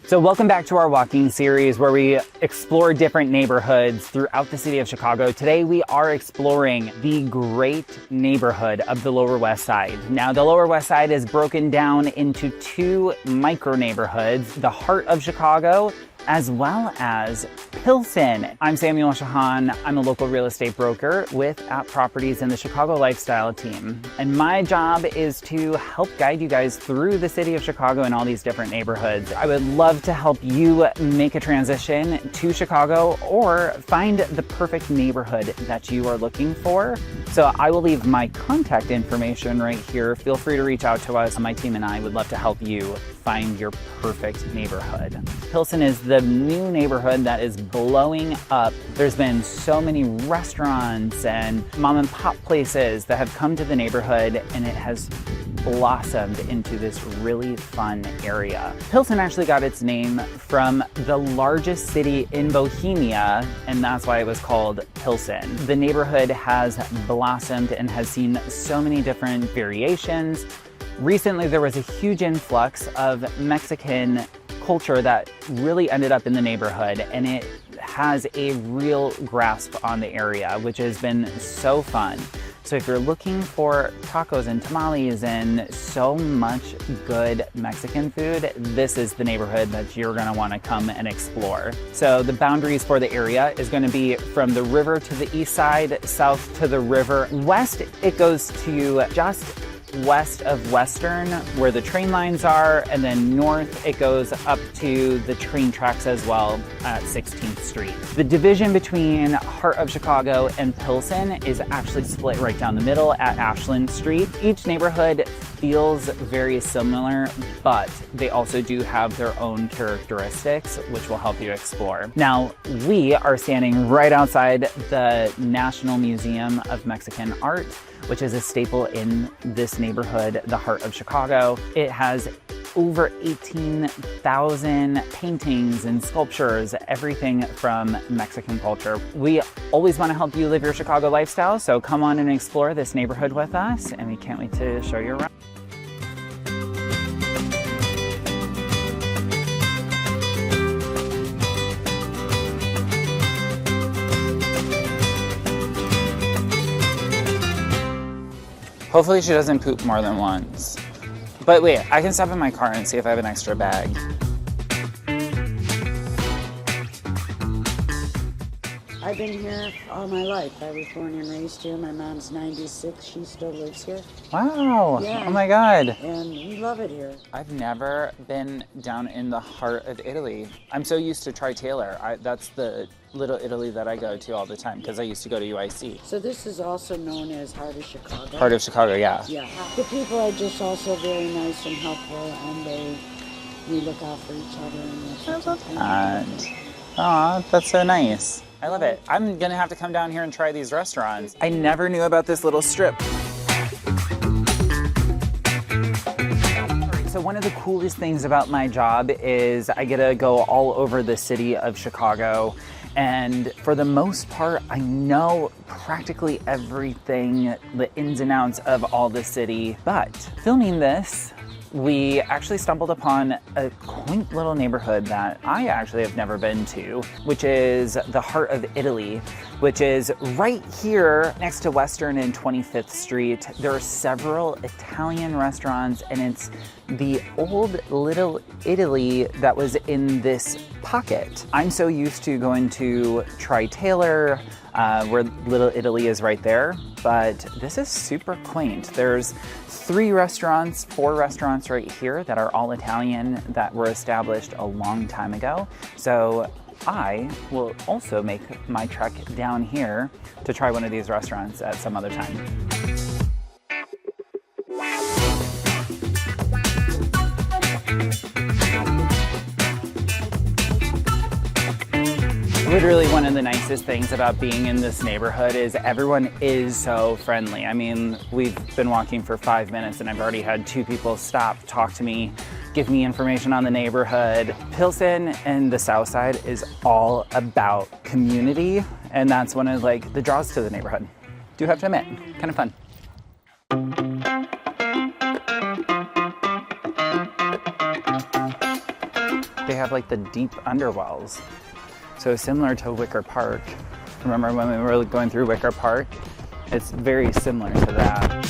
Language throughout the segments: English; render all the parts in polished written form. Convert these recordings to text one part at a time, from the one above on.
So welcome back to our walking series where we explore different neighborhoods throughout the city of Chicago. Today we are exploring the great neighborhood of the Lower West Side. Now the Lower West Side is broken down into two micro neighborhoods, the heart of Chicago as well as Pilsen. I'm Samuel Ciochon. I'm a local real estate broker with App Properties in the Chicago Lifestyle team. And my job is to help guide you guys through the city of Chicago and all these different neighborhoods. I would love to help you make a transition to Chicago or find the perfect neighborhood that you are looking for. So I will leave my contact information right here. Feel free to reach out to us. My team and I would love to help you find your perfect neighborhood. Pilsen is the new neighborhood that is blowing up. There's been so many restaurants and mom and pop places that have come to the neighborhood, and it has blossomed into this really fun area. Pilsen actually got its name from the largest city in Bohemia, and that's why it was called Pilsen. The neighborhood has blossomed and has seen so many different variations. Recently, there was a huge influx of Mexican culture that really ended up in the neighborhood, and it has a real grasp on the area, which has been so fun. So if you're looking for tacos and tamales and so much good Mexican food, this is the neighborhood that you're gonna wanna come and explore. So the boundaries for the area is gonna be from the river to the east side, south to the river. West, it goes to just west of Western, where the train lines are, and then north it goes up to the train tracks as well at 16th Street. The division between Heart of Chicago and Pilsen is actually split right down the middle at Ashland Street. Each neighborhood feels very similar, but they also do have their own characteristics, which will help you explore. Now, we are standing right outside the National Museum of Mexican Art, which is a staple in this neighborhood, the Heart of Chicago. It has over 18,000 paintings and sculptures, everything from Mexican culture. We always want to help you live your Chicago lifestyle, so come on and explore this neighborhood with us, and we can't wait to show you around. Hopefully she doesn't poop more than once. But wait, I can step in my car and see if I have an extra bag. I've been here all my life. I was born and raised here. My mom's 96. She still lives here. Wow. Yeah. Oh my God. And we love it here. I've never been down in the heart of Italy. I'm so used to Tri-Taylor. That's the little Italy that I go to all the time because I used to go to UIC. So this is also known as Heart of Chicago. Heart of Chicago, yeah. Yeah. The people are just also very nice and helpful, and we look out for each other. And aw, that's so nice. I love it. I'm gonna have to come down here and try these restaurants. I never knew about this little strip. So one of the coolest things about my job is I get to go all over the city of Chicago, and for the most part, I know practically everything, the ins and outs of all the city. But filming this, we actually stumbled upon a quaint little neighborhood that I actually have never been to, which is the Heart of Italy, which is right here next to Western and 25th Street. There are several Italian restaurants, and it's the old Little Italy that was in this pocket. I'm so used to going to Tri-Taylor, where Little Italy is right there, but this is super quaint. There's 4 restaurants right here that are all Italian that were established a long time ago. So I will also make my trek down here to try one of these restaurants at some other time. Literally one of the nicest things about being in this neighborhood is everyone is so friendly. I mean, we've been walking for 5 minutes and I've already had 2 people stop, talk to me, give me information on the neighborhood. Pilsen and the South Side is all about community, and that's one of the draws to the neighborhood. Do have to admit, kind of fun. They they have like the deep underwells. So similar to Wicker Park. Remember when we were going through Wicker Park? It's very similar to that.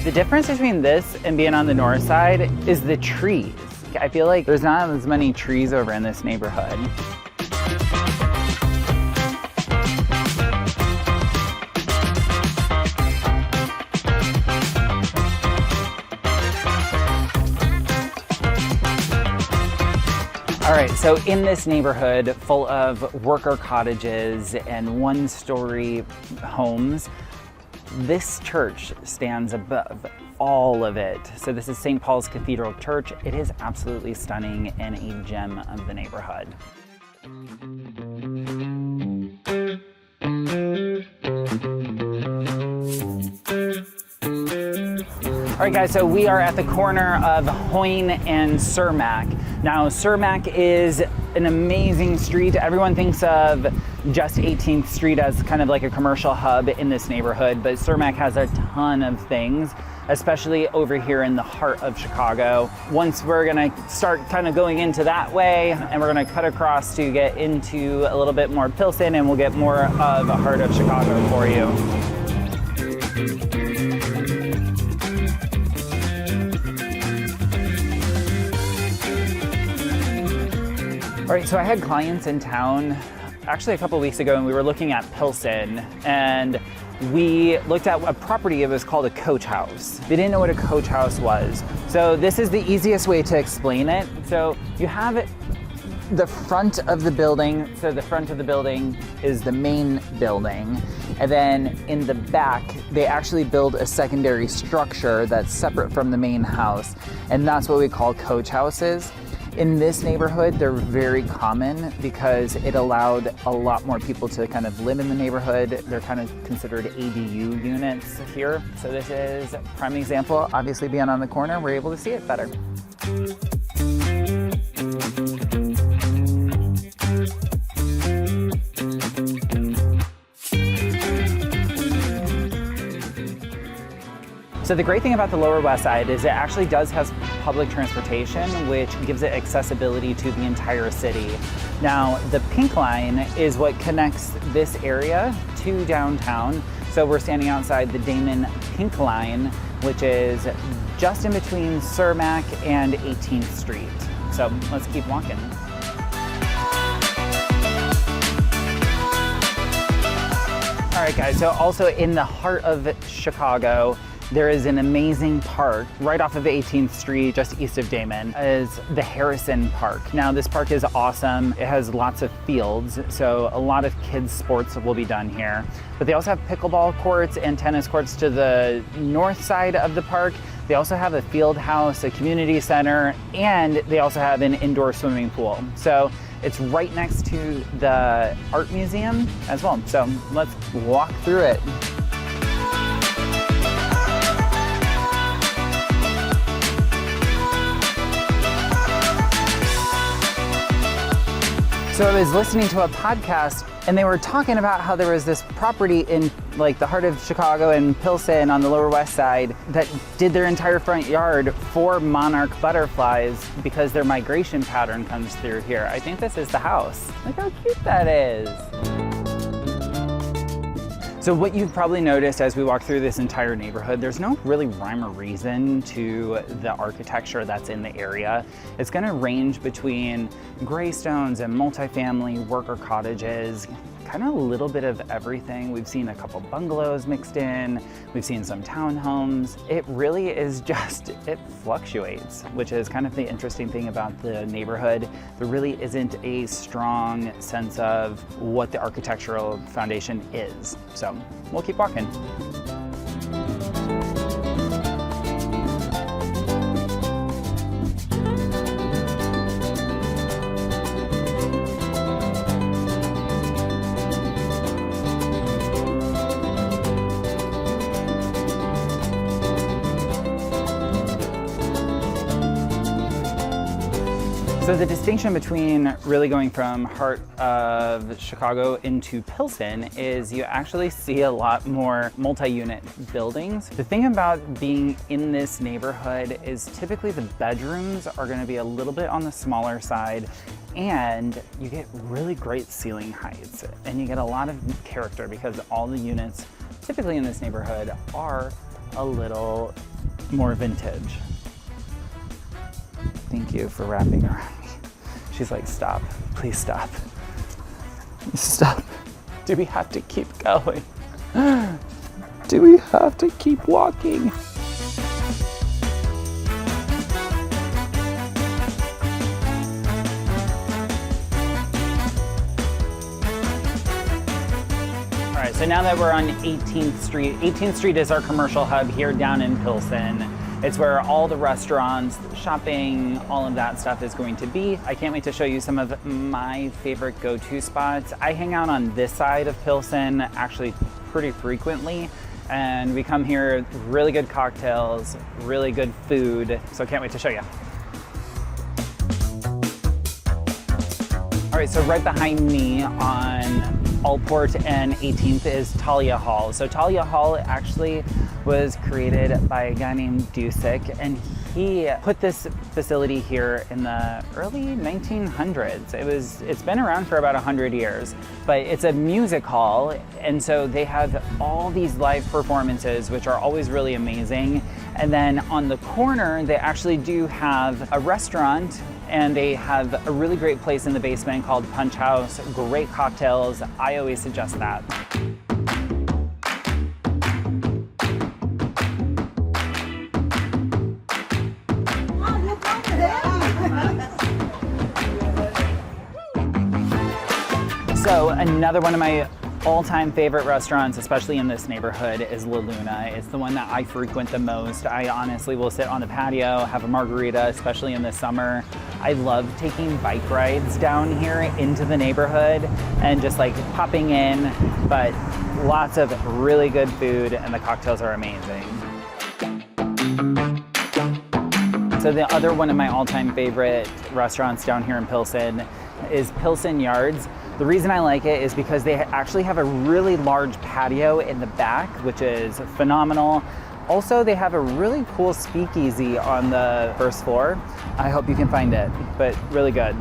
The difference between this and being on the north side is the trees. I feel like there's not as many trees over in this neighborhood. All right, so in this neighborhood full of worker cottages and one-story homes, this church stands above all of it. So this is St. Paul's Cathedral Church. It is absolutely stunning and a gem of the neighborhood. All right, guys, so we are at the corner of Hoyne and Cermak. Now, Cermak is an amazing street. Everyone thinks of just 18th Street as kind of like a commercial hub in this neighborhood, but Cermak has a ton of things, especially over here in the heart of Chicago. Once we're gonna start kind of going into that way, and we're gonna cut across to get into a little bit more Pilsen, and we'll get more of a heart of Chicago for you. All right, so I had clients in town actually a couple weeks ago, and we were looking at Pilsen, and we looked at a property. It was called a coach house. They didn't know what a coach house was. So this is the easiest way to explain it. So you have the front of the building. So the front of the building is the main building. And then in the back, they actually build a secondary structure that's separate from the main house. And that's what we call coach houses. In this neighborhood, they're very common because it allowed a lot more people to kind of live in the neighborhood. They're kind of considered ADU units here. So this is a prime example. Obviously being on the corner, we're able to see it better. So the great thing about the Lower West Side is it actually does have public transportation, which gives it accessibility to the entire city. Now, the Pink Line is what connects this area to downtown. So we're standing outside the Damon Pink Line, which is just in between Cermak and 18th Street. So let's keep walking. All right, guys, so also in the heart of Chicago, there is an amazing park right off of 18th Street, just east of Damon, is the Harrison Park. Now, this park is awesome. It has lots of fields, so a lot of kids' sports will be done here. But they also have pickleball courts and tennis courts to the north side of the park. They also have a field house, a community center, and they also have an indoor swimming pool. So it's right next to the art museum as well. So let's walk through it. So I was listening to a podcast, and they were talking about how there was this property in like the heart of Chicago and Pilsen on the Lower West Side that did their entire front yard for monarch butterflies because their migration pattern comes through here. I think this is the house. Look how cute that is. So what you've probably noticed as we walk through this entire neighborhood, there's no really rhyme or reason to the architecture that's in the area. It's gonna range between gray stones and multifamily worker cottages, kind of a little bit of everything. We've seen a couple bungalows mixed in. We've seen some townhomes. It really is just, it fluctuates, which is kind of the interesting thing about the neighborhood. There really isn't a strong sense of what the architectural foundation is. So we'll keep walking. So the distinction between really going from heart of Chicago into Pilsen is you actually see a lot more multi-unit buildings. The thing about being in this neighborhood is typically the bedrooms are going to be a little bit on the smaller side, and you get really great ceiling heights, and you get a lot of character because all the units typically in this neighborhood are a little more vintage. Thank you for wrapping around me. She's like, stop, please stop. Stop. Do we have to keep going? Do we have to keep walking? All right, so now that we're on 18th Street, 18th Street is our commercial hub here down in Pilsen. It's where all the restaurants, shopping, all of that stuff is going to be. I can't wait to show you some of my favorite go-to spots. I hang out on this side of Pilsen actually pretty frequently, and we come here, really good cocktails, really good food, so I can't wait to show you. All right, so right behind me on Allport and 18th is Talia Hall. So Talia Hall actually was created by a guy named Dusick, and he put this facility here in the early 1900s. It's been around for about 100 years, but it's a music hall, and so they have all these live performances, which are always really amazing. And then on the corner, they actually do have a restaurant, and they have a really great place in the basement called Punch House. Great cocktails. I always suggest that. So another one of my all-time favorite restaurants, especially in this neighborhood, is La Luna. It's the one that I frequent the most. I honestly will sit on the patio, have a margarita, especially in the summer. I love taking bike rides down here into the neighborhood and just like popping in, but lots of really good food, and the cocktails are amazing. So the other one of my all-time favorite restaurants down here in Pilsen is Pilsen Yards. The reason I like it is because they actually have a really large patio in the back, which is phenomenal. Also, they have a really cool speakeasy on the first floor. I hope you can find it, but really good.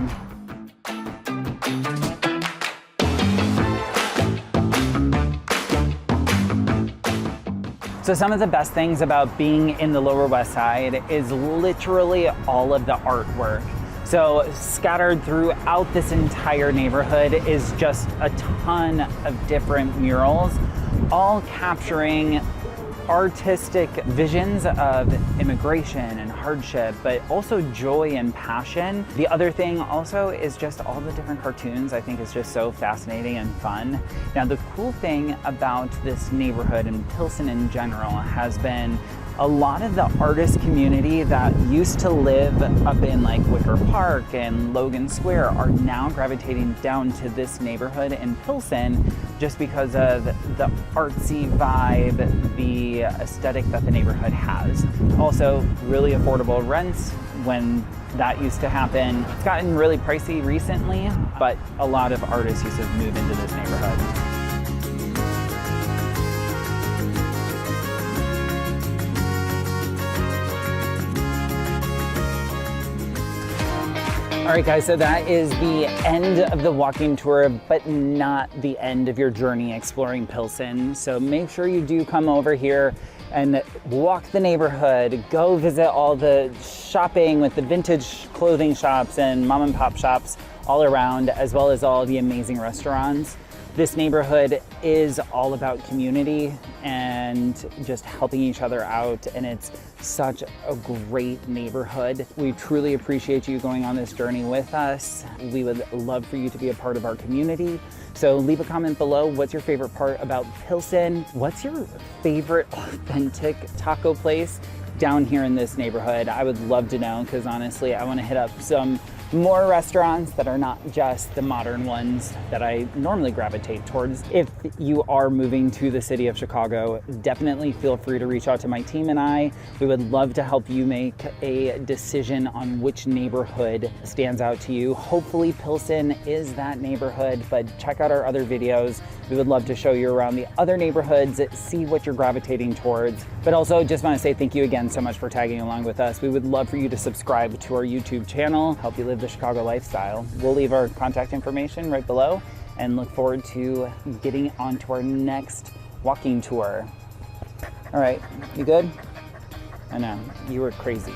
So some of the best things about being in the Lower West Side is literally all of the artwork. So scattered throughout this entire neighborhood is just a ton of different murals, all capturing artistic visions of immigration and hardship, but also joy and passion. The other thing also is just all the different cartoons. I think is just so fascinating and fun. Now, the cool thing about this neighborhood and Pilsen in general has been a lot of the artist community that used to live up in like Wicker Park and Logan Square are now gravitating down to this neighborhood in Pilsen just because of the artsy vibe, the aesthetic that the neighborhood has. Also, really affordable rents when that used to happen. It's gotten really pricey recently, but a lot of artists used to move into this neighborhood. All right, guys, so that is the end of the walking tour, but not the end of your journey exploring Pilsen. So make sure you do come over here and walk the neighborhood, go visit all the shopping with the vintage clothing shops and mom and pop shops all around, as well as all the amazing restaurants. This neighborhood is all about community and just helping each other out, and it's such a great neighborhood. We truly appreciate you going on this journey with us. We would love for you to be a part of our community. So leave a comment below. What's your favorite part about Pilsen? What's your favorite authentic taco place down here in this neighborhood, I would love to know, because honestly, I want to hit up some more restaurants that are not just the modern ones that I normally gravitate towards. If you are moving to the city of Chicago, definitely feel free to reach out to my team and I. We would love to help you make a decision on which neighborhood stands out to you. Hopefully Pilsen is that neighborhood, but check out our other videos. We would love to show you around the other neighborhoods, see what you're gravitating towards. But also just want to say thank you again so much for tagging along with us. We would love for you to subscribe to our YouTube channel, help you live the Chicago lifestyle. We'll leave our contact information right below and look forward to getting onto our next walking tour. All right, you good? I know, you were crazy.